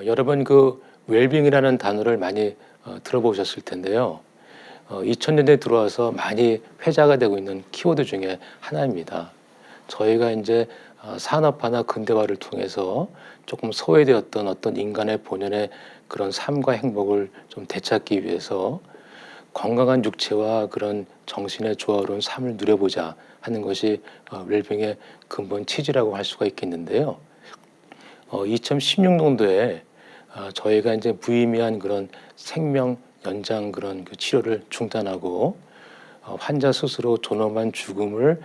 여러분 그 웰빙이라는 단어를 많이 들어보셨을 텐데요. 2000년대에 들어와서 많이 회자가 되고 있는 키워드 중에 하나입니다. 저희가 이제 산업화나 근대화를 통해서 조금 소외되었던 어떤 인간의 본연의 그런 삶과 행복을 좀 되찾기 위해서 건강한 육체와 그런 정신의 조화로운 삶을 누려보자 하는 것이 웰빙의 근본 취지라고 할 수가 있겠는데요. 2016년도에 저희가 이제 무의미한 그런 생명 연장 그런 그 치료를 중단하고 환자 스스로 존엄한 죽음을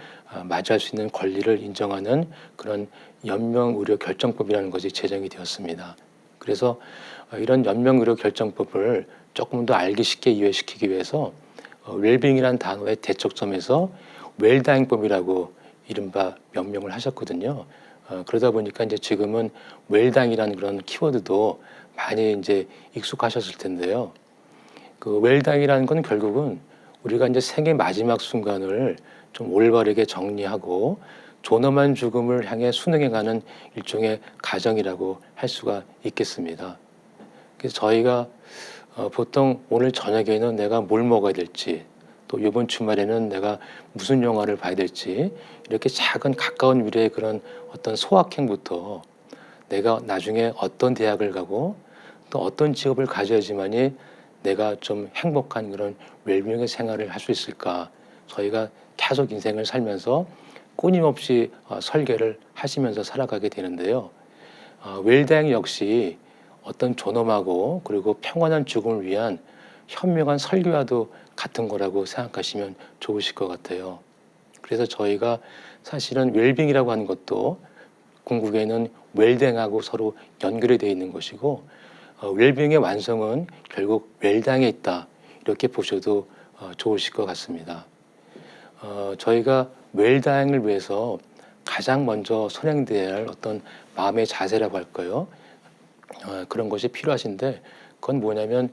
맞이할 수 있는 권리를 인정하는 그런 연명의료결정법이라는 것이 제정이 되었습니다. 그래서 이런 연명의료결정법을 조금 더 알기 쉽게 이해시키기 위해서 웰빙이라는 단어의 대척점에서 웰다잉법이라고 이른바 명명을 하셨거든요. 그러다 보니까 이제 지금은 웰당이라는 그런 키워드도 많이 이제 익숙하셨을 텐데요. 그 웰당이라는 건 결국은 우리가 이제 생의 마지막 순간을 좀 올바르게 정리하고 존엄한 죽음을 향해 순응해가는 일종의 가정이라고 할 수가 있겠습니다. 그래서 저희가 보통 오늘 저녁에는 내가 뭘 먹어야 될지, 또 이번 주말에는 내가 무슨 영화를 봐야 될지, 이렇게 작은 가까운 미래의 그런 어떤 소확행부터 내가 나중에 어떤 대학을 가고 또 어떤 직업을 가져야지만이 내가 좀 행복한 그런 웰빙의 생활을 할 수 있을까, 저희가 계속 인생을 살면서 끊임없이 설계를 하시면서 살아가게 되는데요. 웰다잉 역시 어떤 존엄하고 그리고 평안한 죽음을 위한 현명한 설계와도 같은 거라고 생각하시면 좋으실 것 같아요. 그래서 저희가 사실은 웰빙이라고 하는 것도 궁극에는 웰댕하고 서로 연결이 되어 있는 것이고, 웰빙의 완성은 결국 웰당에 있다, 이렇게 보셔도 좋으실 것 같습니다. 저희가 웰당을 위해서 가장 먼저 선행돼야 할 어떤 마음의 자세라고 할까요? 그런 것이 필요하신데, 그건 뭐냐면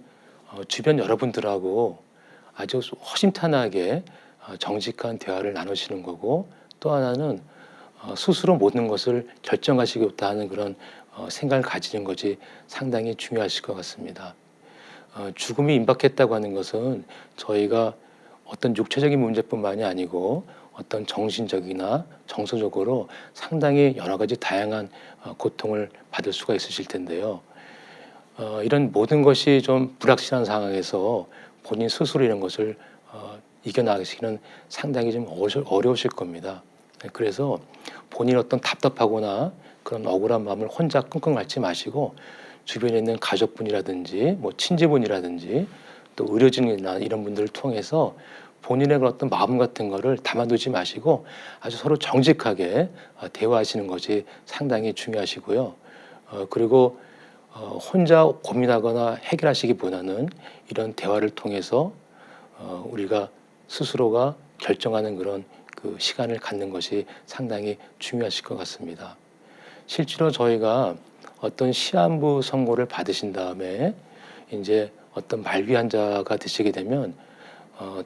주변 여러분들하고 아주 허심탄회하게 정직한 대화를 나누시는 거고, 또 하나는 스스로 모든 것을 결정하시겠다 하는 그런 생각을 가지는 것이 상당히 중요하실 것 같습니다. 죽음이 임박했다고 하는 것은 저희가 어떤 육체적인 문제뿐만이 아니고 어떤 정신적이나 정서적으로 상당히 여러 가지 다양한 고통을 받을 수가 있으실 텐데요. 이런 모든 것이 좀 불확실한 상황에서 본인 스스로 이런 것을 이겨나가시기는 상당히 좀 어려우실 겁니다. 그래서 본인 어떤 답답하거나 그런 억울한 마음을 혼자 끙끙 앓지 마시고, 주변에 있는 가족분이라든지 뭐 친지분이라든지 또 의료진이나 이런 분들을 통해서 본인의 그런 어떤 마음 같은 거를 담아두지 마시고 아주 서로 정직하게 대화하시는 것이 상당히 중요하시고요. 그리고 혼자 고민하거나 해결하시기보다는 이런 대화를 통해서 우리가 스스로가 결정하는 그런 그 시간을 갖는 것이 상당히 중요하실 것 같습니다. 실제로 저희가 어떤 시한부 선고를 받으신 다음에 이제 어떤 말기 환자가 되시게 되면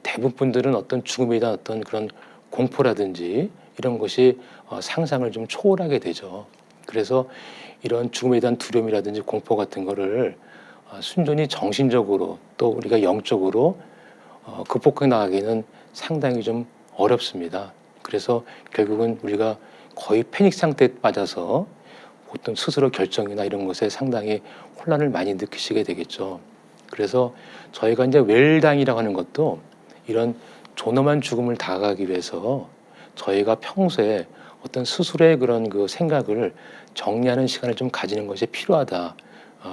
대부분 분들은 어떤 죽음에 대한 어떤 그런 공포라든지 이런 것이 상상을 좀 초월하게 되죠. 그래서 이런 죽음에 대한 두려움이라든지 공포 같은 거를 순전히 정신적으로 또 우리가 영적으로 극복해 나가기는 상당히 좀 어렵습니다. 그래서 결국은 우리가 거의 패닉 상태에 빠져서 보통 스스로 결정이나 이런 것에 상당히 혼란을 많이 느끼시게 되겠죠. 그래서 저희가 이제 웰당이라고 하는 것도 이런 존엄한 죽음을 다가가기 위해서 저희가 평소에 어떤 스스로의 그런 그 생각을 정리하는 시간을 좀 가지는 것이 필요하다,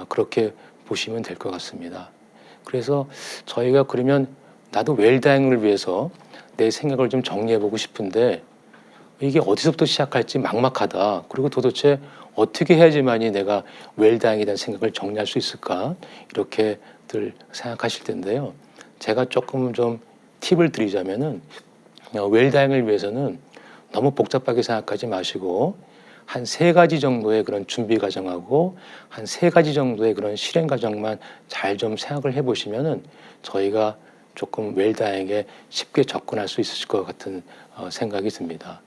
그렇게 보시면 될 것 같습니다. 그래서 저희가 그러면 나도 웰다잉을 위해서 내 생각을 좀 정리해보고 싶은데 이게 어디서부터 시작할지 막막하다, 그리고 도대체 어떻게 해야지만이 내가 웰다잉에 대한 생각을 정리할 수 있을까, 이렇게들 생각하실 텐데요. 제가 조금 좀 팁을 드리자면은 웰다잉을 위해서는 너무 복잡하게 생각하지 마시고 한 3가지 정도의 그런 준비 과정하고 한 3가지 정도의 그런 실행 과정만 잘 좀 생각을 해보시면은 저희가 조금 웰다잉에 쉽게 접근할 수 있으실 것 같은 생각이 듭니다.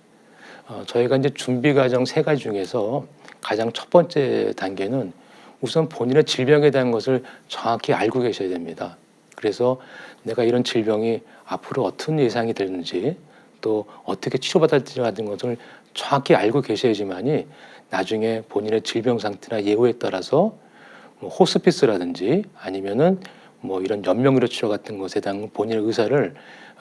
저희가 이제 준비 과정 3가지 중에서 가장 첫 번째 단계는 우선 본인의 질병에 대한 것을 정확히 알고 계셔야 됩니다. 그래서 내가 이런 질병이 앞으로 어떤 예상이 되는지 또 어떻게 치료받아야 하는 것을 정확히 알고 계셔야지만이 나중에 본인의 질병 상태나 예후에 따라서 뭐 호스피스라든지 아니면은 뭐 이런 연명의료 치료 같은 것에 대한 본인의 의사를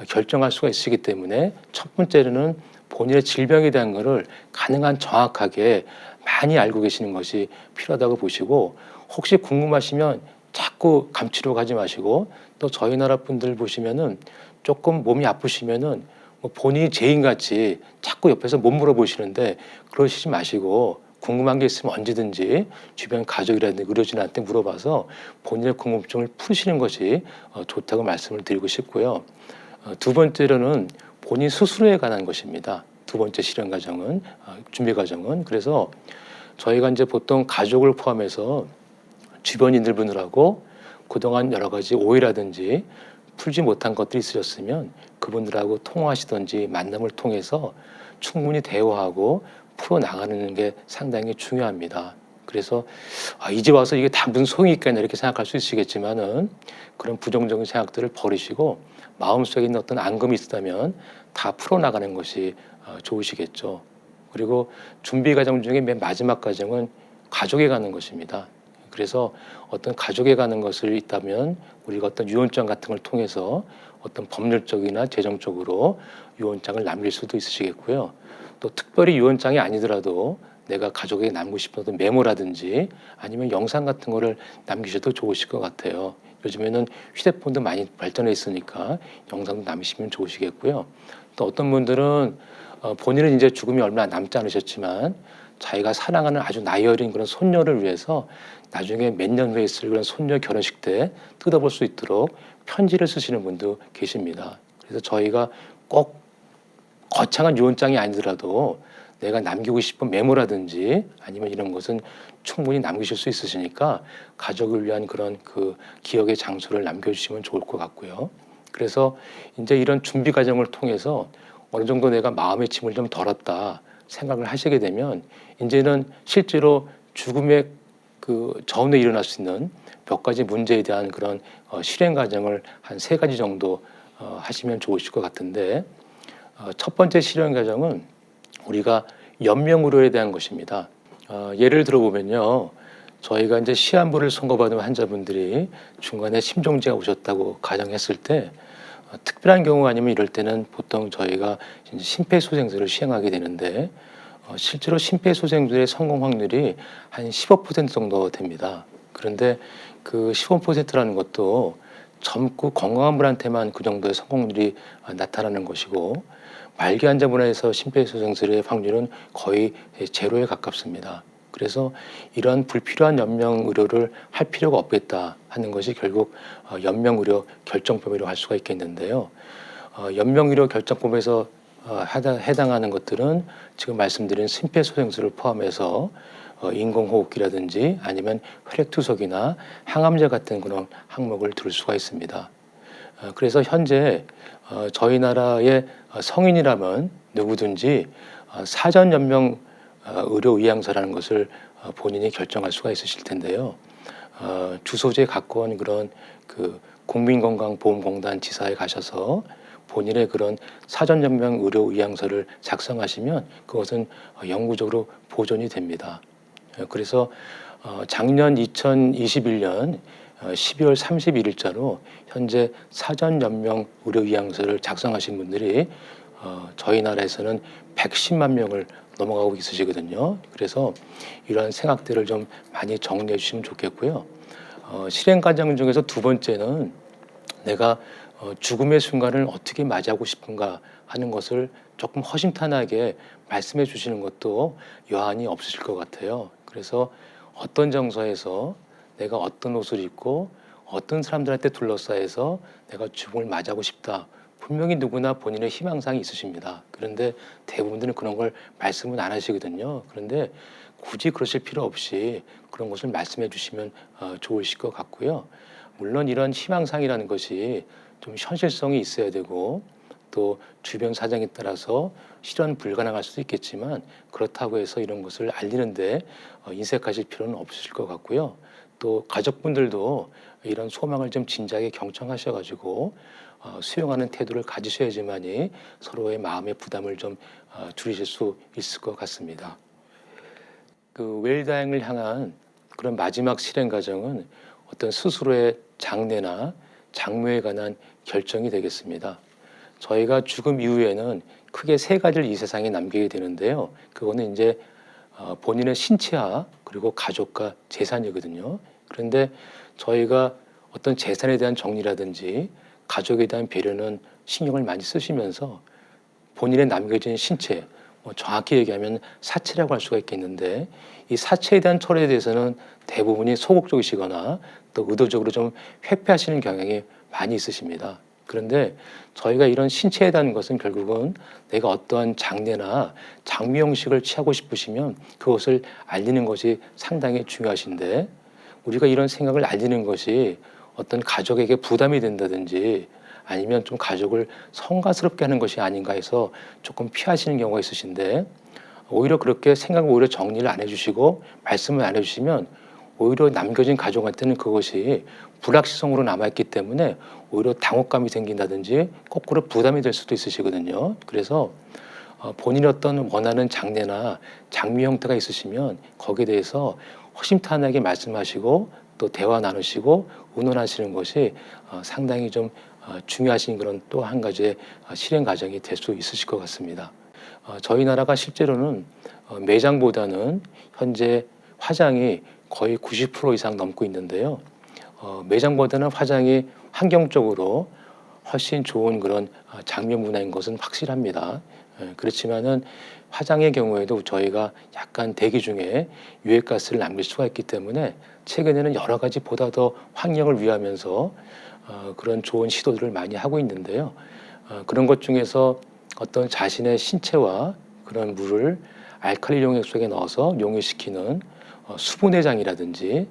결정할 수가 있으기 때문에 첫 번째로는 본인의 질병에 대한 것을 가능한 정확하게 많이 알고 계시는 것이 필요하다고 보시고, 혹시 궁금하시면 자꾸 감추려고 하지 마시고, 또 저희 나라 분들 보시면은 조금 몸이 아프시면은 뭐 본인이 죄인같이 자꾸 옆에서 못 물어보시는데 그러시지 마시고, 궁금한 게 있으면 언제든지 주변 가족이라든지 의료진한테 물어봐서 본인의 궁금증을 푸시는 것이 좋다고 말씀을 드리고 싶고요. 두 번째로는 본인 스스로에 관한 것입니다. 두 번째 실현 과정은 준비 과정은, 그래서 저희가 이제 보통 가족을 포함해서 주변인들 분들하고 그동안 여러 가지 오해라든지 풀지 못한 것들이 있으셨으면 그분들하고 통화하시든지 만남을 통해서 충분히 대화하고 풀어나가는 게 상당히 중요합니다. 그래서 이제 와서 이게 다 무슨 소용이 있겠나 이렇게 생각할 수 있으시겠지만은 그런 부정적인 생각들을 버리시고 마음속에 있는 어떤 앙금이 있다면 다 풀어나가는 것이 좋으시겠죠. 그리고 준비 과정 중에 맨 마지막 과정은 가족에 가는 것입니다. 그래서 어떤 가족에 가는 것을 있다면 우리가 어떤 유언장 같은 걸 통해서 어떤 법률적이나 재정적으로 유언장을 남길 수도 있으시겠고요. 또 특별히 유언장이 아니더라도 내가 가족에게 남기고 싶은 어떤 메모라든지 아니면 영상 같은 거를 남기셔도 좋으실 것 같아요. 요즘에는 휴대폰도 많이 발전해 있으니까 영상도 남기시면 좋으시겠고요. 또 어떤 분들은 본인은 이제 죽음이 얼마 남지 않으셨지만 자기가 사랑하는 아주 나이 어린 그런 손녀를 위해서 나중에 몇 년 후에 있을 그런 손녀 결혼식 때 뜯어볼 수 있도록 편지를 쓰시는 분도 계십니다. 그래서 저희가 꼭 거창한 유언장이 아니더라도 내가 남기고 싶은 메모라든지 아니면 이런 것은 충분히 남기실 수 있으시니까 가족을 위한 그런 그 기억의 장소를 남겨주시면 좋을 것 같고요. 그래서 이제 이런 준비 과정을 통해서 어느 정도 내가 마음의 짐을 좀 덜었다 생각을 하시게 되면 이제는 실제로 죽음의 그 전후에 일어날 수 있는 몇 가지 문제에 대한 그런 실행 과정을 한 3가지 정도 하시면 좋으실 것 같은데, 첫 번째 실현 과정은 우리가 연명의료에 대한 것입니다. 예를 들어보면요, 저희가 이제 시한부를 선고받은 환자분들이 중간에 심정지가 오셨다고 가정했을 때 특별한 경우가 아니면 이럴 때는 보통 저희가 심폐소생술을 시행하게 되는데 실제로 심폐소생술의 성공 확률이 한 15% 정도 됩니다. 그런데 그 15%라는 것도 젊고 건강한 분한테만 그 정도의 성공률이 나타나는 것이고 말기 환자분에서 심폐소생술의 확률은 거의 제로에 가깝습니다. 그래서 이런 불필요한 연명 의료를 할 필요가 없겠다 하는 것이 결국 연명 의료 결정법이라고 할 수가 있겠는데요. 연명 의료 결정법에서 해당하는 것들은 지금 말씀드린 심폐소생술을 포함해서 인공호흡기라든지 아니면 혈액투석이나 항암제 같은 그런 항목을 들 수가 있습니다. 그래서 현재 저희 나라의 성인이라면 누구든지 사전 연명 의료 의향서라는 것을 본인이 결정할 수가 있으실 텐데요. 주소지에 가까운 그런 그 국민건강보험공단 지사에 가셔서 본인의 그런 사전 연명 의료 의향서를 작성하시면 그것은 영구적으로 보존이 됩니다. 그래서 작년 2021년 12월 31일자로 현재 사전 연명 의료 의향서를 작성하신 분들이 저희 나라에서는 110만 명을 넘어가고 있으시거든요. 그래서 이러한 생각들을 좀 많이 정리해 주시면 좋겠고요. 실행 과정 중에서 두 번째는 내가 죽음의 순간을 어떻게 맞이하고 싶은가 하는 것을 조금 허심탄회하게 말씀해 주시는 것도 여한이 없으실 것 같아요. 그래서 어떤 정서에서 내가 어떤 옷을 입고 어떤 사람들한테 둘러싸여서 내가 죽음을 맞이하고 싶다. 분명히 누구나 본인의 희망사항이 있으십니다. 그런데 대부분들은 그런 걸 말씀은 안 하시거든요. 그런데 굳이 그러실 필요 없이 그런 것을 말씀해 주시면 좋으실 것 같고요. 물론 이런 희망사항이라는 것이 좀 현실성이 있어야 되고 또 주변 사정에 따라서 실현 불가능할 수도 있겠지만 그렇다고 해서 이런 것을 알리는데 인색하실 필요는 없으실 것 같고요. 또 가족분들도 이런 소망을 좀 진지하게 경청하셔가지고 수용하는 태도를 가지셔야지만이 서로의 마음의 부담을 좀 줄이실 수 있을 것 같습니다. 그 웰다잉을 향한 그런 마지막 실행 과정은 어떤 스스로의 장래나 장묘에 관한 결정이 되겠습니다. 저희가 죽음 이후에는 크게 세 가지를 이 세상에 남기게 되는데요. 그거는 이제 본인의 신체와 그리고 가족과 재산이거든요. 그런데 저희가 어떤 재산에 대한 정리라든지 가족에 대한 배려는 신경을 많이 쓰시면서 본인의 남겨진 신체, 정확히 얘기하면 사체라고 할 수가 있겠는데 이 사체에 대한 처리에 대해서는 대부분이 소극적이시거나 또 의도적으로 좀 회피하시는 경향이 많이 있으십니다. 그런데 저희가 이런 신체에 대한 것은 결국은 내가 어떠한 장래나 장미 형식을 취하고 싶으시면 그것을 알리는 것이 상당히 중요하신데 우리가 이런 생각을 알리는 것이 어떤 가족에게 부담이 된다든지 아니면 좀 가족을 성가스럽게 하는 것이 아닌가 해서 조금 피하시는 경우가 있으신데 오히려 그렇게 생각을 오히려 정리를 안 해주시고 말씀을 안 해주시면 오히려 남겨진 가족한테는 그것이 불확실성으로 남아있기 때문에 오히려 당혹감이 생긴다든지 거꾸로 부담이 될 수도 있으시거든요. 그래서 본인이 어떤 원하는 장래나 장미 형태가 있으시면 거기에 대해서 허심탄회하게 말씀하시고 또 대화 나누시고 의논하시는 것이 상당히 좀 중요하신 그런 또 한 가지의 실행 과정이 될 수 있으실 것 같습니다. 저희 나라가 실제로는 매장보다는 현재 화장이 거의 90% 이상 넘고 있는데요. 매장보다는 화장이 환경적으로 훨씬 좋은 그런 장면 문화인 것은 확실합니다. 그렇지만은 화장의 경우에도 저희가 약간 대기 중에 유해가스를 남길 수가 있기 때문에 최근에는 여러 가지 보다 더 환경을 위하면서 그런 좋은 시도들을 많이 하고 있는데요. 그런 것 중에서 어떤 자신의 신체와 그런 물을 알칼리 용액 속에 넣어서 용해시키는 수분해장이라든지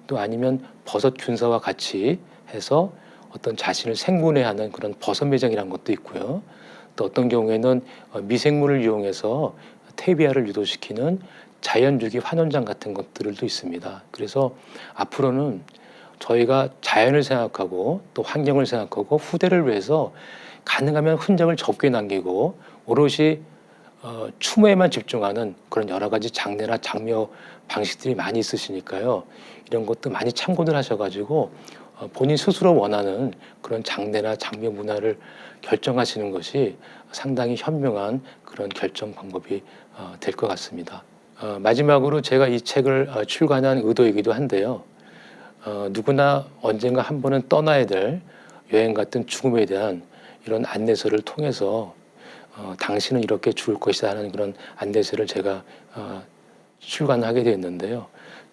또 아니면 버섯 균사와 같이 해서 어떤 자신을 생분해하는 그런 버섯 매장이라는 것도 있고요. 또 어떤 경우에는 미생물을 이용해서 태비아를 유도시키는 자연유기 환원장 같은 것들도 있습니다. 그래서 앞으로는 저희가 자연을 생각하고 또 환경을 생각하고 후대를 위해서 가능하면 흔적을 적게 남기고 오롯이 추모에만 집중하는 그런 여러 가지 장례나 장묘 방식들이 많이 있으시니까요. 이런 것도 많이 참고들 하셔가지고 본인 스스로 원하는 그런 장례나 장묘 문화를 결정하시는 것이 상당히 현명한 그런 결정 방법이 될 것 같습니다. 마지막으로 제가 이 책을 출간한 의도이기도 한데요. 누구나 언젠가 한 번은 떠나야 될 여행 같은 죽음에 대한 이런 안내서를 통해서 당신은 이렇게 죽을 것이다 하는 그런 안내서를 제가 출간하게 됐는데요.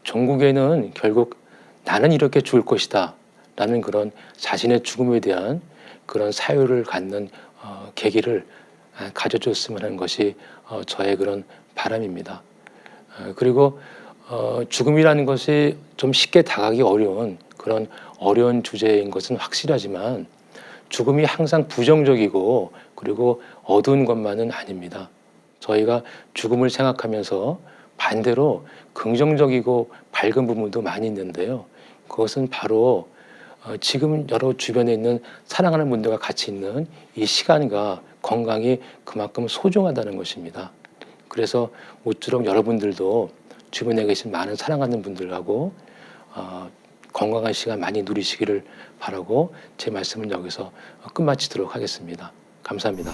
종국에는 결국 나는 이렇게 죽을 것이다 라는 그런 자신의 죽음에 대한 그런 사유를 갖는 계기를 가져줬으면 하는 것이 저의 그런 바람입니다. 그리고 죽음이라는 것이 좀 쉽게 다가가기 어려운 그런 어려운 주제인 것은 확실하지만 죽음이 항상 부정적이고 그리고 어두운 것만은 아닙니다. 저희가 죽음을 생각하면서 반대로 긍정적이고 밝은 부분도 많이 있는데요. 그것은 바로 지금 여러 주변에 있는 사랑하는 분들과 같이 있는 이 시간과 건강이 그만큼 소중하다는 것입니다. 그래서 모쪼록 여러분들도 주변에 계신 많은 사랑하는 분들하고 건강한 시간 많이 누리시기를 바라고 제 말씀을 여기서 끝마치도록 하겠습니다. 감사합니다.